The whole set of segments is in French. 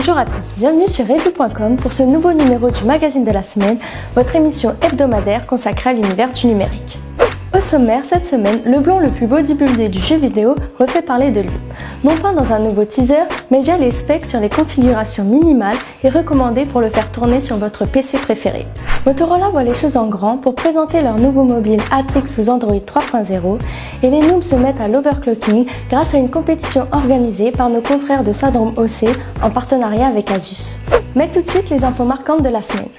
Bonjour à tous, bienvenue sur Review.com pour ce nouveau numéro du magazine de la semaine, votre émission hebdomadaire consacrée à l'univers du numérique. Au sommaire, cette semaine, le blond le plus bodybuildé du jeu vidéo refait parler de lui. Non pas dans un nouveau teaser, mais via les specs sur les configurations minimales et recommandées pour le faire tourner sur votre PC préféré. Motorola voit les choses en grand pour présenter leur nouveau mobile Atrix sous Android 3.0 et les noobs se mettent à l'overclocking grâce à une compétition organisée par nos confrères de Syndrome OC en partenariat avec Asus. Mais tout de suite, les infos marquantes de la semaine.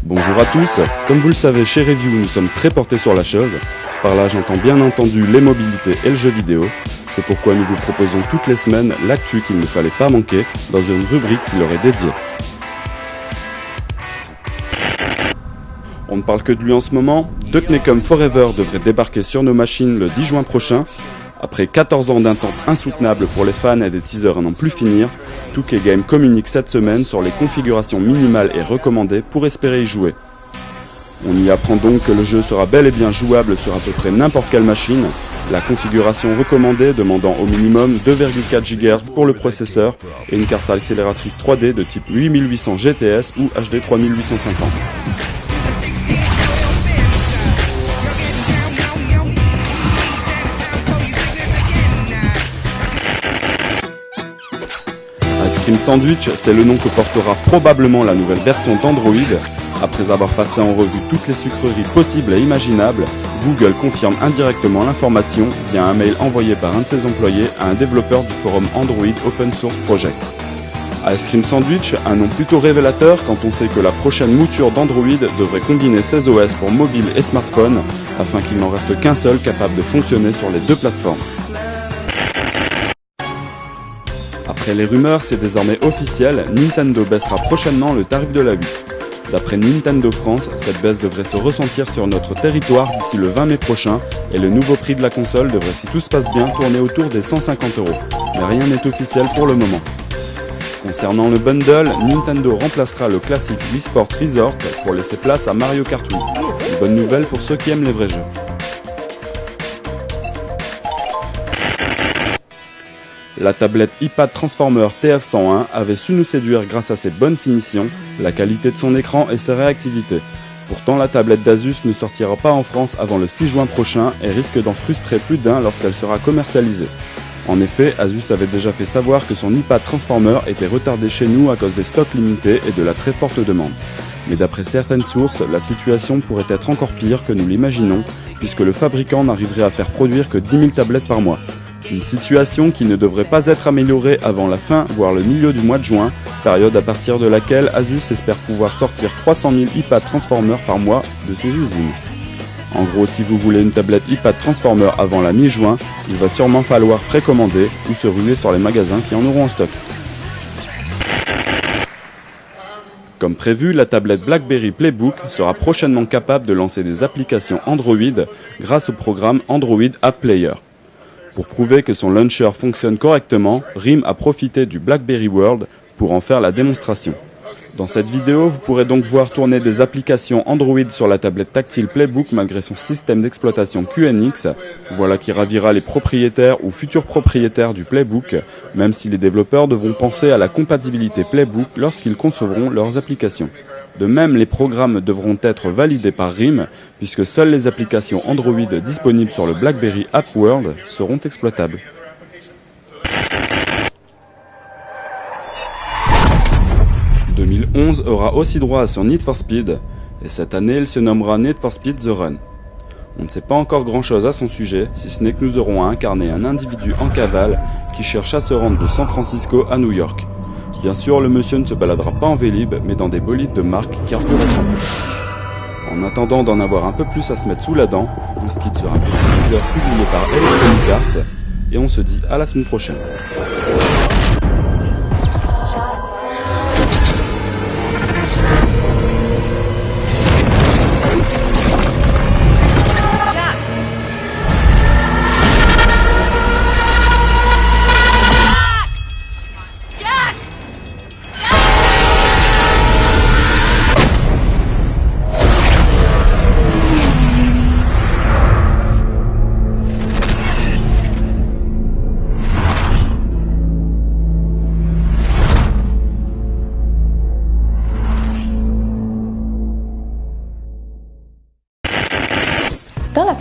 Bonjour à tous, comme vous le savez chez Review nous sommes très portés sur la chose, par là j'entends bien entendu les mobilités et le jeu vidéo, c'est pourquoi nous vous proposons toutes les semaines l'actu qu'il ne fallait pas manquer dans une rubrique qui leur est dédiée. On ne parle que de lui en ce moment, Duke Nukem Forever devrait débarquer sur nos machines le 10 juin prochain. Après 14 ans d'attente insoutenable pour les fans et des teasers à n'en plus finir, 2K Game communique cette semaine sur les configurations minimales et recommandées pour espérer y jouer. On y apprend donc que le jeu sera bel et bien jouable sur à peu près n'importe quelle machine, la configuration recommandée demandant au minimum 2,4 GHz pour le processeur et une carte accélératrice 3D de type 8800 GTS ou HD 3850. Ice Cream Sandwich, c'est le nom que portera probablement la nouvelle version d'Android. Après avoir passé en revue toutes les sucreries possibles et imaginables, Google confirme indirectement l'information via un mail envoyé par un de ses employés à un développeur du forum Android Open Source Project. Ice Cream Sandwich, un nom plutôt révélateur quand on sait que la prochaine mouture d'Android devrait combiner 16 OS pour mobile et smartphone, afin qu'il n'en reste qu'un seul capable de fonctionner sur les deux plateformes. Après les rumeurs, c'est désormais officiel, Nintendo baissera prochainement le tarif de la Wii. D'après Nintendo France, cette baisse devrait se ressentir sur notre territoire d'ici le 20 mai prochain et le nouveau prix de la console devrait, si tout se passe bien, tourner autour des 150 €. Mais rien n'est officiel pour le moment. Concernant le bundle, Nintendo remplacera le classique Wii Sport Resort pour laisser place à Mario Kart Wii. Une bonne nouvelle pour ceux qui aiment les vrais jeux. La tablette iPad Transformer TF101 avait su nous séduire grâce à ses bonnes finitions, la qualité de son écran et ses réactivités. Pourtant, la tablette d'Asus ne sortira pas en France avant le 6 juin prochain et risque d'en frustrer plus d'un lorsqu'elle sera commercialisée. En effet, Asus avait déjà fait savoir que son iPad Transformer était retardé chez nous à cause des stocks limités et de la très forte demande. Mais d'après certaines sources, la situation pourrait être encore pire que nous l'imaginons, puisque le fabricant n'arriverait à faire produire que 10 000 tablettes par mois. Une situation qui ne devrait pas être améliorée avant la fin, voire le milieu du mois de juin, période à partir de laquelle Asus espère pouvoir sortir 300 000 iPad Transformer par mois de ses usines. En gros, si vous voulez une tablette iPad Transformer avant la mi-juin, il va sûrement falloir précommander ou se ruer sur les magasins qui en auront en stock. Comme prévu, la tablette BlackBerry Playbook sera prochainement capable de lancer des applications Android grâce au programme Android App Player. Pour prouver que son launcher fonctionne correctement, RIM a profité du BlackBerry World pour en faire la démonstration. Dans cette vidéo, vous pourrez donc voir tourner des applications Android sur la tablette tactile Playbook malgré son système d'exploitation QNX. Voilà qui ravira les propriétaires ou futurs propriétaires du Playbook, même si les développeurs devront penser à la compatibilité Playbook lorsqu'ils concevront leurs applications. De même, les programmes devront être validés par RIM, puisque seules les applications Android disponibles sur le BlackBerry App World seront exploitables. « 2011 aura aussi droit à son Need for Speed, et cette année il se nommera Need for Speed The Run. On ne sait pas encore grand chose à son sujet, si ce n'est que nous aurons à incarner un individu en cavale qui cherche à se rendre de San Francisco à New York. Bien sûr, le monsieur ne se baladera pas en Vélib, mais dans des bolides de marque qui représentent. En attendant d'en avoir un peu plus à se mettre sous la dent, on se quitte sur un petit teaser publié par Electronic Arts, et on se dit à la semaine prochaine.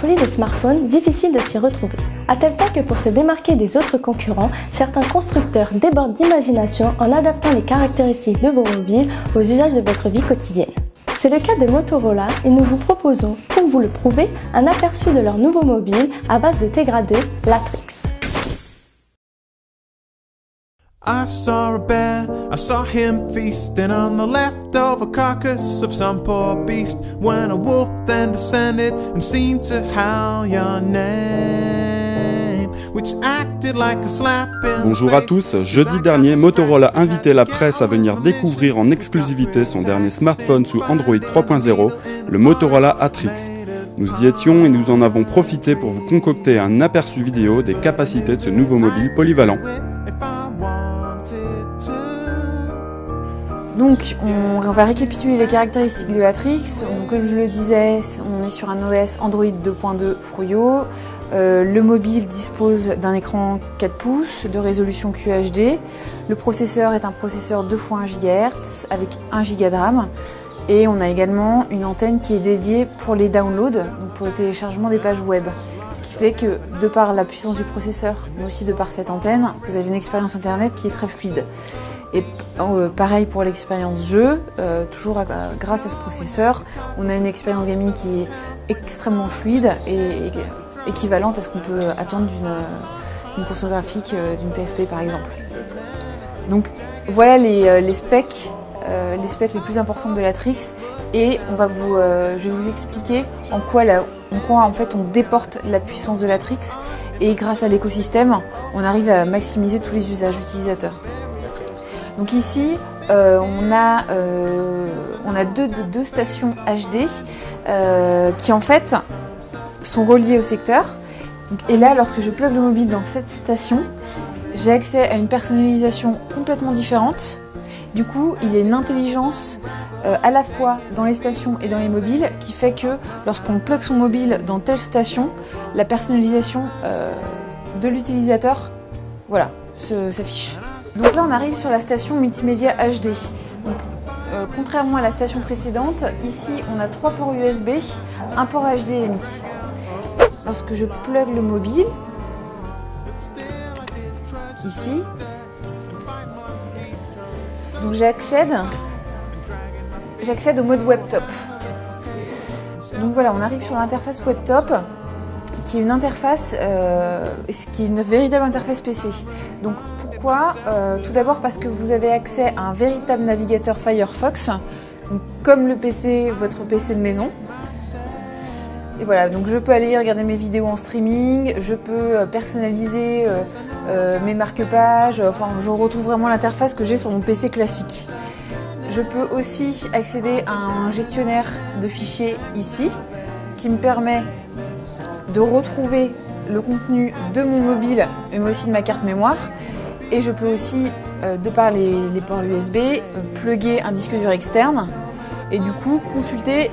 l'appli des smartphones, difficile de s'y retrouver. À tel point que pour se démarquer des autres concurrents, certains constructeurs débordent d'imagination en adaptant les caractéristiques de vos mobiles aux usages de votre vie quotidienne. C'est le cas de Motorola et nous vous proposons, pour vous le prouver, un aperçu de leur nouveau mobile à base de Tegra 2, l'Atrix. I saw a bear, I saw him feasting on the leftover carcass of some poor beast, when a wolf then descended and seemed to howl your name, which acted like a slap in. Bonjour à tous, jeudi dernier, Motorola invitait la presse à venir découvrir en exclusivité son dernier smartphone sous Android 3.0, le Motorola Atrix. Nous y étions et nous en avons profité pour vous concocter un aperçu vidéo des capacités de ce nouveau mobile polyvalent. Donc on va récapituler les caractéristiques de l'Atrix. Comme je le disais, on est sur un OS Android 2.2 Froyo. Le mobile dispose d'un écran 4 pouces de résolution QHD. Le processeur est un processeur 2x1 GHz avec 1 Go de RAM. Et on a également une antenne qui est dédiée pour les downloads, donc pour le téléchargement des pages web. Ce qui fait que, de par la puissance du processeur, mais aussi de par cette antenne, vous avez une expérience internet qui est très fluide. Et pareil pour l'expérience jeu, toujours grâce à ce processeur, on a une expérience gaming qui est extrêmement fluide et équivalente à ce qu'on peut attendre d'une console graphique d'une PSP par exemple. Donc voilà les specs les plus importantes de l'Atrix et je vais vous expliquer en quoi en fait on déporte la puissance de l'Atrix et grâce à l'écosystème, on arrive à maximiser tous les usages utilisateurs. Donc ici, on a deux stations HD qui en fait sont reliées au secteur. Et là, lorsque je plug le mobile dans cette station, j'ai accès à une personnalisation complètement différente. Du coup, il y a une intelligence à la fois dans les stations et dans les mobiles qui fait que lorsqu'on plug son mobile dans telle station, la personnalisation de l'utilisateur s'affiche. Donc là on arrive sur la station multimédia HD. Donc, contrairement à la station précédente, ici on a 3 ports USB, un port HDMI. Lorsque je plug le mobile, ici, donc j'accède au mode webtop. Donc voilà, on arrive sur l'interface webtop qui est une interface, qui est une véritable interface PC. Donc pourquoi ? Tout d'abord parce que vous avez accès à un véritable navigateur Firefox, donc comme votre PC de maison. Et voilà, donc je peux aller regarder mes vidéos en streaming, je peux personnaliser mes marque-pages, je retrouve vraiment l'interface que j'ai sur mon PC classique. Je peux aussi accéder à un gestionnaire de fichiers ici, qui me permet de retrouver le contenu de mon mobile, mais aussi de ma carte mémoire. Et je peux aussi, de par les ports USB, plugger un disque dur externe et du coup consulter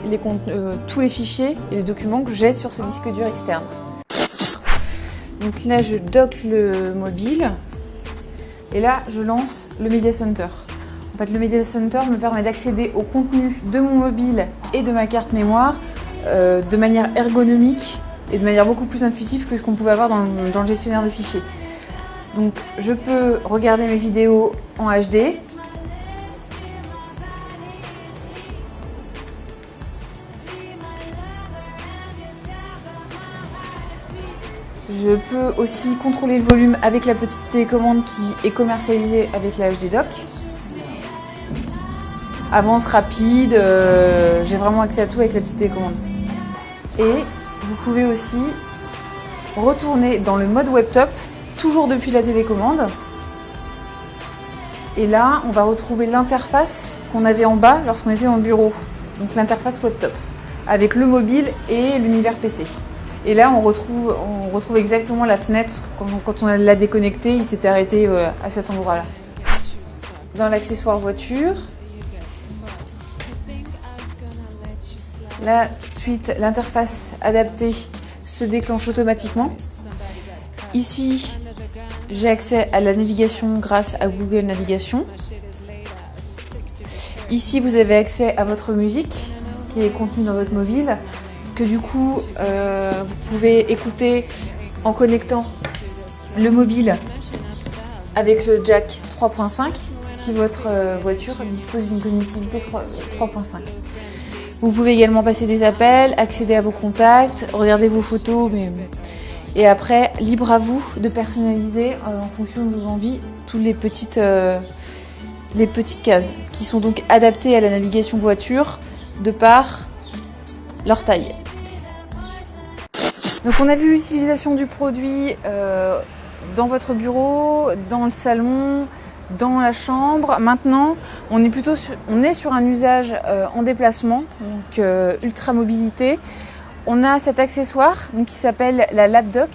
tous les fichiers et les documents que j'ai sur ce disque dur externe. Donc là, je dock le mobile et là, je lance le Media Center. En fait, le Media Center me permet d'accéder au contenu de mon mobile et de ma carte mémoire de manière ergonomique et de manière beaucoup plus intuitive que ce qu'on pouvait avoir dans le gestionnaire de fichiers. Donc je peux regarder mes vidéos en HD. Je peux aussi contrôler le volume avec la petite télécommande qui est commercialisée avec la HD Dock. Avance rapide, j'ai vraiment accès à tout avec la petite télécommande. Et vous pouvez aussi retourner dans le mode webtop, toujours depuis la télécommande. Et là, on va retrouver l'interface qu'on avait en bas lorsqu'on était dans le bureau. Donc l'interface webtop, avec le mobile et l'univers PC. Et là, on retrouve exactement la fenêtre. Quand on l'a déconnecté, il s'était arrêté à cet endroit-là. Dans l'accessoire voiture, là, tout de suite, l'interface adaptée se déclenche automatiquement. Ici, j'ai accès à la navigation grâce à Google Navigation. Ici, vous avez accès à votre musique qui est contenue dans votre mobile. que du coup, vous pouvez écouter en connectant le mobile avec le jack 3.5 si votre voiture dispose d'une connectivité 3.5. Vous pouvez également passer des appels, accéder à vos contacts, regarder vos photos, et après, libre à vous de personnaliser en fonction de vos envies toutes les petites cases qui sont donc adaptées à la navigation voiture de par leur taille. Donc on a vu l'utilisation du produit dans votre bureau, dans le salon, dans la chambre. Maintenant, on est sur un usage en déplacement, donc ultra mobilité. On a cet accessoire donc, qui s'appelle la Lapdock,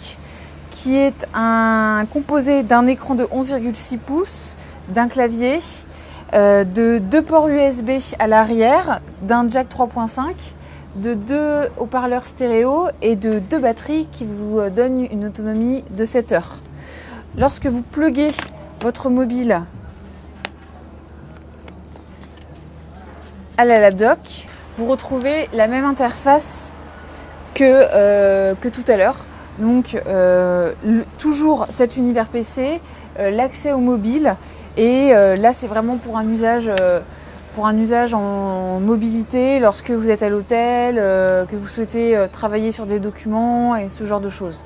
qui est un composé d'un écran de 11,6 pouces, d'un clavier, de 2 ports USB à l'arrière, d'un jack 3.5, de 2 haut-parleurs stéréo et de 2 batteries qui vous donnent une autonomie de 7 heures. Lorsque vous pluguez votre mobile à la Lapdock, vous retrouvez la même interface que tout à l'heure. Donc toujours cet univers PC, l'accès au mobile et là c'est vraiment pour un usage en mobilité lorsque vous êtes à l'hôtel, que vous souhaitez travailler sur des documents et ce genre de choses.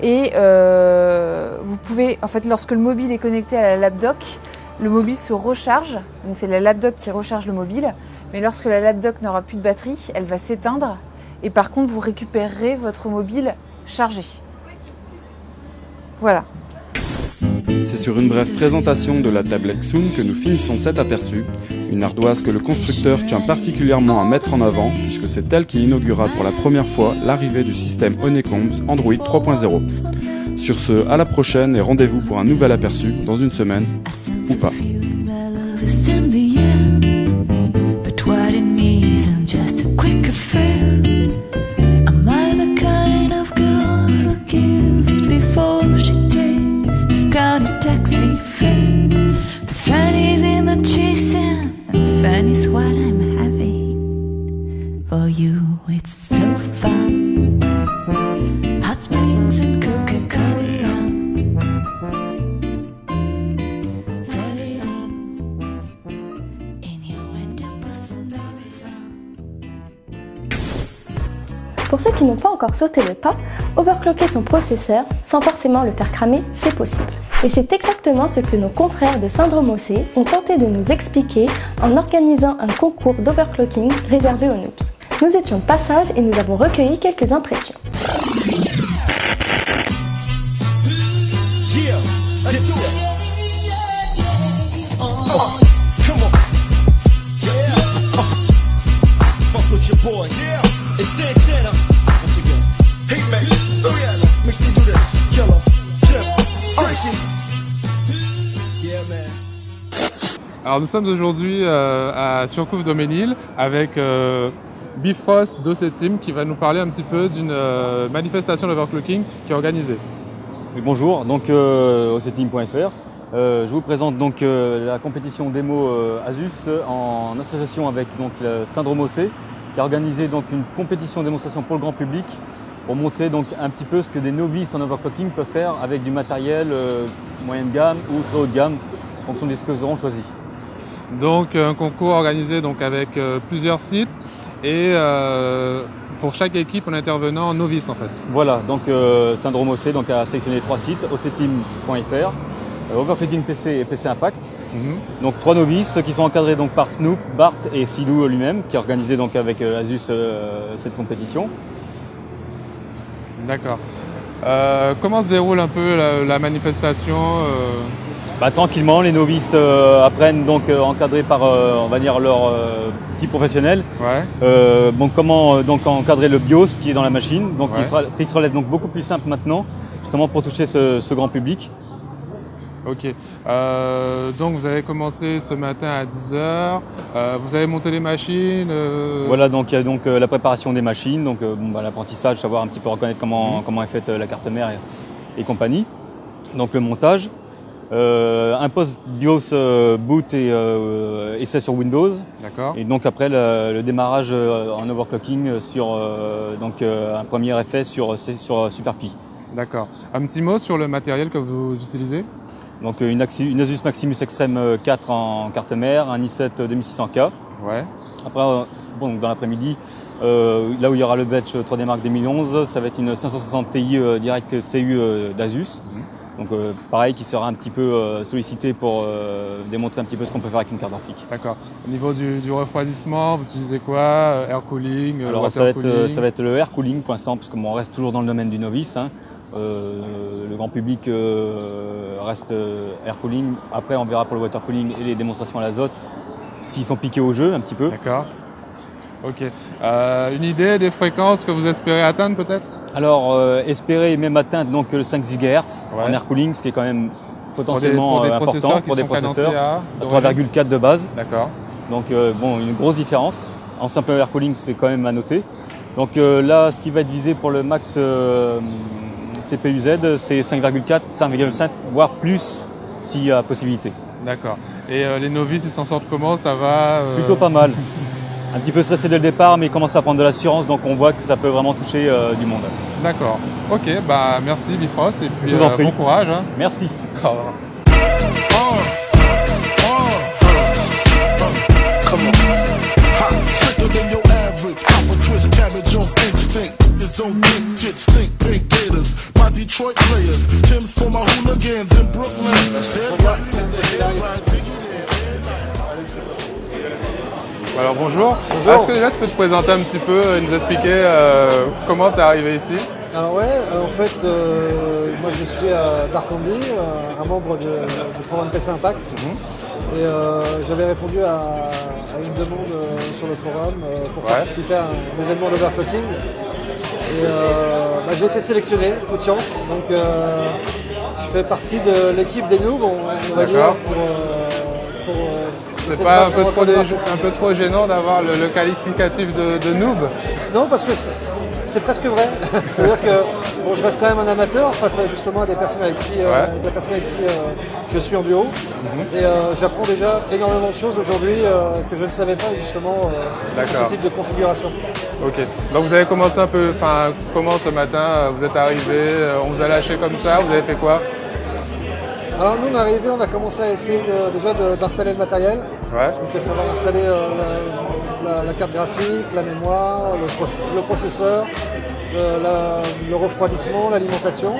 Et vous pouvez, en fait, lorsque le mobile est connecté à la Lapdock, le mobile se recharge. Donc c'est la Lapdock qui recharge le mobile. Mais lorsque la Lapdock n'aura plus de batterie, elle va s'éteindre. Et par contre, vous récupérerez votre mobile chargé. Voilà. C'est sur une brève présentation de la tablette Zune que nous finissons cet aperçu, une ardoise que le constructeur tient particulièrement à mettre en avant puisque c'est elle qui inaugurera pour la première fois l'arrivée du système Honeycombs Android 3.0. Sur ce, à la prochaine et rendez-vous pour un nouvel aperçu dans une semaine, ou pas. Got a taxi fare. The fanny's in the chasing, and fanny's what I'm having. For you, it's so fun. Hot springs and Coca-Cola. In your winter person. Pour ceux qui n'ont pas encore sauté le pas, overclocker son processeur sans forcément le faire cramer, c'est possible. Et c'est exactement ce que nos confrères de Syndrome OC ont tenté de nous expliquer en organisant un concours d'overclocking réservé aux noobs. Nous étions de passage et nous avons recueilli quelques impressions. Alors nous sommes aujourd'hui à Surcouf-Daumesnil avec Bifrost d'OC Team qui va nous parler un petit peu d'une manifestation d'overclocking qui est organisée. Oui, bonjour, donc octeam.fr. Je vous présente donc la compétition démo Asus en association avec donc, le Syndrome OC qui a organisé donc, une compétition démonstration pour le grand public pour montrer donc, un petit peu ce que des novices en overclocking peuvent faire avec du matériel moyenne gamme ou très haut de gamme en fonction de ce qu'ils auront choisi. Donc un concours organisé donc, avec plusieurs sites et pour chaque équipe un intervenant novice en fait. Voilà, donc Syndrome OC donc, a sélectionné 3 sites, octeam.fr, Overclocking PC et PC Impact. Donc 3 novices, ceux qui sont encadrés donc, par Snoop, Bart et Sidou lui-même, qui a organisé donc, avec Asus cette compétition. D'accord. Comment se déroule un peu la manifestation Tranquillement, les novices apprennent donc encadrés par on va dire leur petit professionnel. Ouais. Comment donc encadrer le BIOS qui est dans la machine, donc ouais. qui se relève donc beaucoup plus simple maintenant, justement pour toucher ce grand public. Ok. Donc vous avez commencé ce matin à 10h. Vous avez monté les machines. Voilà, donc il y a donc la préparation des machines, donc l'apprentissage, savoir un petit peu reconnaître comment est faite la carte mère et compagnie. Donc le montage. Un poste BIOS boot et essai sur Windows. D'accord. Et donc après le démarrage en overclocking sur un premier effet sur Super Pi. D'accord. Un petit mot sur le matériel que vous utilisez? Donc une Asus Maximus Extreme 4 en carte mère, un i7 2600K. Ouais. Après, dans l'après-midi, là où il y aura le batch 3D Mark 2011, ça va être une 560 Ti Direct CU d'Asus. Donc pareil, qui sera un petit peu sollicité pour démontrer un petit peu ce qu'on peut faire avec une carte graphique. D'accord. Au niveau du refroidissement, vous utilisez quoi? Air cooling, Alors water ça va cooling? être le air cooling pour l'instant, parce qu'on reste toujours dans le domaine du novice. Hein. Le grand public reste air cooling. Après, on verra pour le water cooling et les démonstrations à l'azote, s'ils sont piqués au jeu un petit peu. D'accord. Ok. Une idée des fréquences que vous espérez atteindre peut-être? Alors, espérer même atteindre donc, le 5 GHz en air cooling, ce qui est quand même potentiellement important pour des processeurs à 3,4 de base. D'accord. Donc, une grosse différence. En simple air cooling, c'est quand même à noter. Donc là, ce qui va être visé pour le max CPU-Z, c'est 5,4, 5,5, voire plus s'il y a possibilité. D'accord. Et les novices, ils s'en sortent comment? Ça va Plutôt pas mal. Un petit peu stressé dès le départ, mais il commence à prendre de l'assurance, donc on voit que ça peut vraiment toucher du monde. D'accord. Ok, bah merci Bifrost et puis Je vous en prie. bon courage. Hein. Merci. Au revoir. Come on. Hot, sicker than your average. Pop a twist cabbage on instinct. Just don't think, shit stink, pink gators. My Detroit players. Tim's for my hooligans in Brooklyn. Head right, head right, dig it in. Alors bonjour. Est-ce que déjà tu peux te présenter un petit peu et nous expliquer comment tu es arrivé ici? Alors ouais, en fait, moi je suis d'Arcambie, un membre du forum PC Impact. Et j'avais répondu à une demande sur le forum pour participer à un événement d'overclocking. Et j'ai été sélectionné, coup de chance. Donc je fais partie de l'équipe des noobs, on va dire, pour c'est pas un peu trop gênant d'avoir le qualificatif de noob? Non, parce que c'est presque vrai. C'est-à-dire que je reste quand même un amateur face à justement des personnes avec qui, je suis en duo. Et j'apprends déjà énormément de choses aujourd'hui que je ne savais pas justement sur ce type de configuration. Ok. Donc vous avez commencé un peu, comment ce matin vous êtes arrivé, on vous a lâché comme ça, vous avez fait quoi? Alors nous on est arrivé, on a commencé à essayer déjà d'installer le matériel. Ouais. Donc à savoir installer la carte graphique, la mémoire, le processeur, le refroidissement, l'alimentation.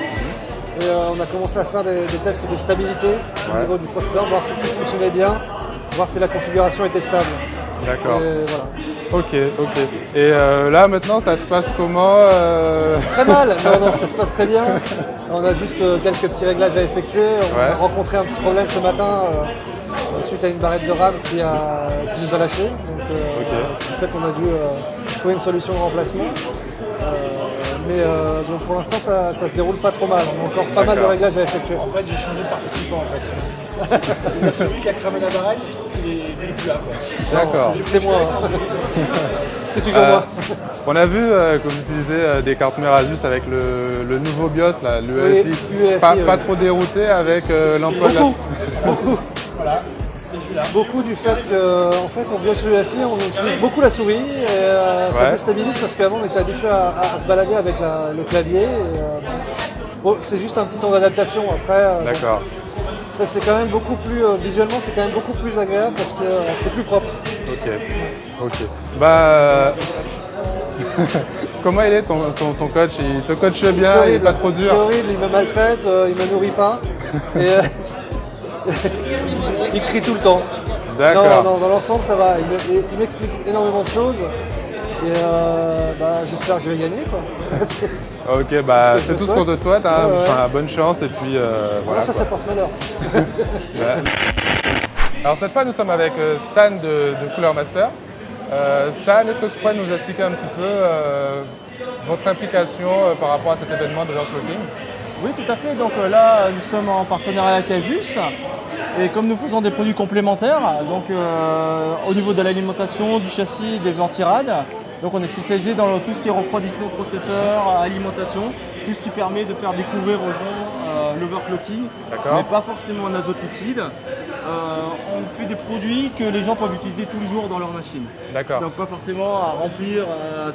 Et on a commencé à faire des tests de stabilité au niveau du processeur, voir si tout fonctionnait bien, voir si la configuration était stable. D'accord. Voilà. Ok. Et là maintenant ça se passe comment Très mal, non, ça se passe très bien. On a juste quelques petits réglages à effectuer. On a rencontré un petit problème ce matin suite à une barrette de RAM qui nous a lâché. Donc ce qui fait qu'on a dû trouver une solution de remplacement. Donc pour l'instant ça se déroule pas trop mal. On a encore pas mal de réglages à effectuer. En fait j'ai changé de participant en fait. Celui qui a cramé la barrette, il est plus là. D'accord. C'est moi. C'est toujours moi. On a vu que vous utilisez des cartes mères Asus avec le nouveau BIOS, là, l'UEFI. Pas trop dérouté avec l'emploi de la... Beaucoup. Voilà. Beaucoup du fait qu'en fait en BIOS UEFI on utilise beaucoup la souris et ça déstabilise parce qu'avant on était habitué à se balader avec le clavier. C'est juste un petit temps d'adaptation après. D'accord. Ça c'est quand même beaucoup plus visuellement c'est quand même beaucoup plus agréable parce que c'est plus propre. Ok. Bah comment il est ton coach? Il te coache bien, il est pas trop dur? C'est horrible, il me maltraite, il me nourrit pas. Et, il crie tout le temps. D'accord. Non, dans l'ensemble ça va. Il m'explique énormément de choses. Et j'espère que je vais gagner quoi. Ok, c'est tout ce qu'on te souhaite. Hein. Bonne chance et puis voilà. Ça porte malheur. Alors cette fois nous sommes avec Stan de Cooler Master. Stan, est-ce que tu pourrais nous expliquer un petit peu votre implication par rapport à cet événement d'overclocking? Oui, tout à fait. Donc là, nous sommes en partenariat avec Asus. Et comme nous faisons des produits complémentaires, donc au niveau de l'alimentation, du châssis, des ventirades, donc on est spécialisé dans tout ce qui est refroidissement processeur, alimentation, tout ce qui permet de faire découvrir aux gens l'overclocking, D'accord. mais pas forcément en azote liquide. On fait des produits que les gens peuvent utiliser tous les jours dans leur machine. D'accord. Donc pas forcément à remplir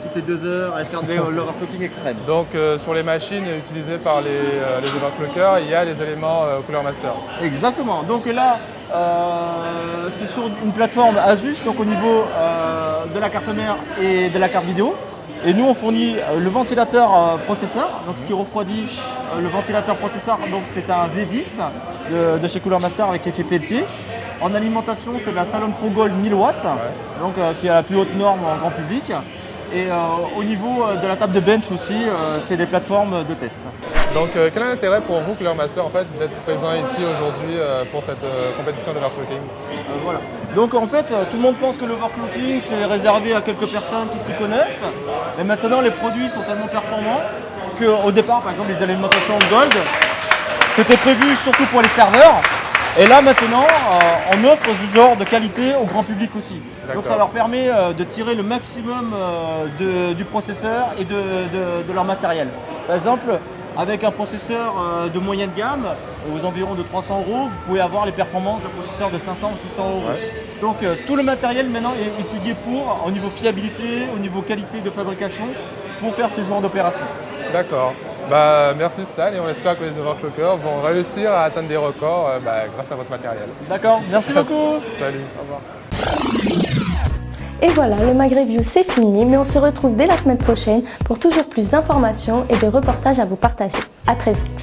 toutes les 2 heures, à faire de l'overclocking extrême. Donc sur les machines utilisées par les overclockers, il y a les éléments Cooler Master. Exactement. Donc là, c'est sur une plateforme Asus, donc au niveau de la carte mère et de la carte vidéo. Et nous, on fournit le ventilateur processeur, donc ce qui refroidit le ventilateur processeur. Donc c'est un V10 de chez Cooler Master avec effet Peltier. En alimentation, c'est de la Salon Pro Gold 1000 watts, donc qui a la plus haute norme en grand public. Et au niveau de la table de bench aussi, c'est des plateformes de test. Donc quel est l'intérêt pour vous, Cooler Master, en fait, d'être présent ici aujourd'hui pour cette compétition d'overclocking? Voilà. Donc en fait, tout le monde pense que l'overclocking c'est réservé à quelques personnes qui s'y connaissent. Mais maintenant, les produits sont tellement performants qu'au départ, par exemple, les alimentations Gold, c'était prévu surtout pour les serveurs. Et là maintenant, on offre ce genre de qualité au grand public aussi. Donc ça leur permet de tirer le maximum du processeur et de leur matériel. Par exemple, avec un processeur de moyenne gamme, aux environs de 300 €, vous pouvez avoir les performances d'un processeur de 500 ou 600 €. Ouais. Donc tout le matériel maintenant est étudié au niveau fiabilité, au niveau qualité de fabrication, pour faire ce genre d'opération. D'accord. Bah, merci Stan, et on espère que les overclockers vont réussir à atteindre des records grâce à votre matériel. D'accord, merci beaucoup. Salut, au revoir. Et voilà, le Mag Review c'est fini, mais on se retrouve dès la semaine prochaine pour toujours plus d'informations et de reportages à vous partager. À très vite.